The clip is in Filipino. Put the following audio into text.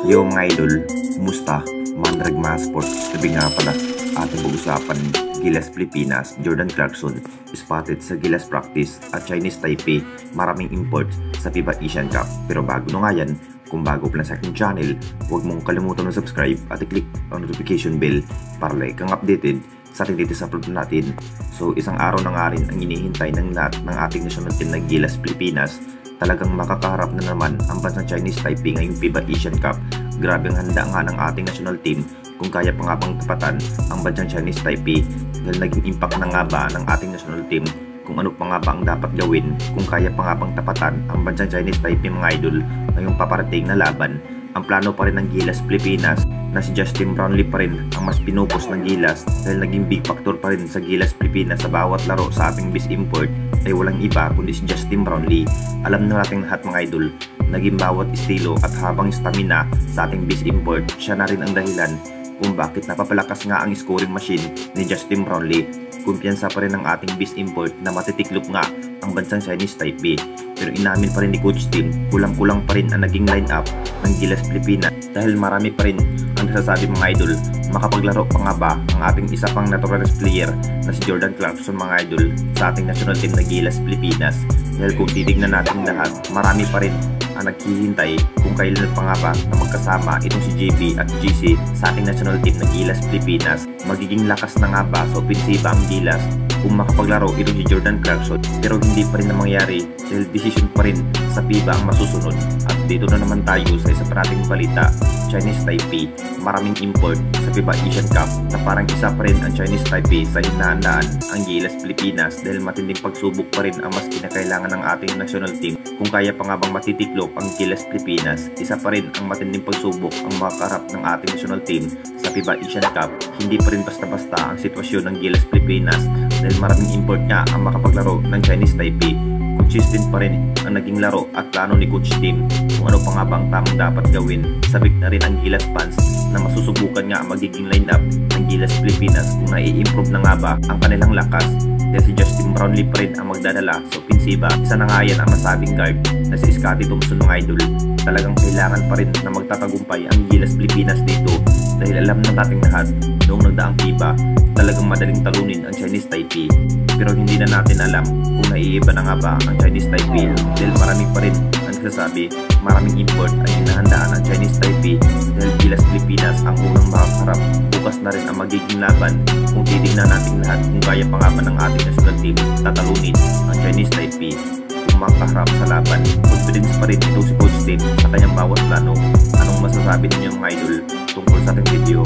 Yo mga idol, kumusta? Mandrag mga sports, sabi nga pala ating pag-usapan. Gilas Pilipinas, Jordan Clarkson spotted sa Gilas practice at Chinese Taipei, maraming imports sa FIBA Asian Cup. Pero bago na nga yan, kung bago pa lang sa aking channel, huwag mong kalimutan na subscribe at i-click ang notification bell para like kang updated sa ating dito sa upload natin. So isang araw na nga rin ang hinihintay ng lahat ng ating national team na Gilas Pilipinas. Talagang makakaharap na naman ang bansang Chinese Taipei ngayong FIBA Asian Cup. Grabe ang handa nga ng ating national team kung kaya pa nga bang tapatan ang bansang Chinese Taipei dahil naging impact na nga ba ng ating national team kung ano pa nga ba ang dapat gawin kung kaya pa nga bang tapatan ang bansang Chinese Taipei mga idol ngayong paparating na laban. Ang plano pa rin ng Gilas Pilipinas na si Justin Brownlee pa rin ang mas pinupos ng Gilas dahil naging big factor pa rin sa Gilas Pilipinas sa bawat laro sa ating bis import ay walang iba kundi si Justin Brownlee. Alam na natin lahat mga idol, naging bawat estilo at habang stamina sa ating bis import, siya na rin ang dahilan kung bakit napapalakas nga ang scoring machine ni Justin Brownlee. Kumpiyansa pa rin ang ating bis import na matitiklop nga ang bansang Chinese Taipei. Pero inamin pa rin ni Coach Tim, kulang-kulang pa rin ang naging line-up ng Gilas Pilipinas dahil marami pa rin ang nasasabi mga idol, makapaglaro pa nga ba ang ating isa pang naturalized player na si Jordan Clarkson mga idol sa ating national team na Gilas Pilipinas. Dahil kung titignan natin lahat, marami pa rin ang naghihintay kung kailan pa nga ba na magkasama itong si JB at GC sa ating national team na Gilas Pilipinas. Magiging lakas na nga ba sa opensiba ang Gilas kung makapaglaro itong si Jordan Clarkson, pero hindi pa rin na mangyari dahil decision pa rin sa FIBA ang masusunod. At dito na naman tayo sa isa pa nating balita. Chinese Taipei, maraming import sa FIBA Asian Cup na parang isa pa rin ang Chinese Taipei sa hinahandaan ang Gilas Pilipinas dahil matinding pagsubok pa rin ang mas kinakailangan ng ating national team. Kung kaya pa nga bang matitiklop ang Gilas Pilipinas, isa pa rin ang matinding pagsubok ang makakarap ng ating national team sa FIBA Asian Cup. Hindi pa rin basta-basta ang sitwasyon ng Gilas Pilipinas dahil maraming import nga ang makapaglaro ng Chinese Taipei. Consistent pa rin ang naging laro at plano ni Coach Tim kung ano pa nga ba ang tamang dapat gawin. Sabik na rin ang Gilas fans na masusubukan nga ang magiging lineup ng Gilas Pilipinas kung nai-improve na nga ba ang kanilang lakas dahil si Justin Brownlee pa rin ang magdadala sa opensiba. Isa na nga yan ang masabing guard na si Scottie Thompson mga idol. Talagang kailangan pa rin na magtatagumpay ang Gilas Pilipinas dito dahil alam na nating lahat noong nagdaang FIBA talagang madaling talunin ang Chinese Taipei. Pero hindi na natin alam kung naiiba na nga ba ang Chinese Taipei dahil marami pa rin ang nagsasabi maraming import ang hinahandaan ng Chinese Taipei dahil Gilas Pilipinas ang unang makakarap. Bukas na rin ang magiging laban kung titignan natin lahat kung kaya pa nga ba ng ating national team tatalunin ang Chinese Taipei kung makaharap sa laban. Confidence pa rin ito si Coach Tim sa kanyang bawat plano. Anong masasabi ninyo mga idol tungkol sa ating video?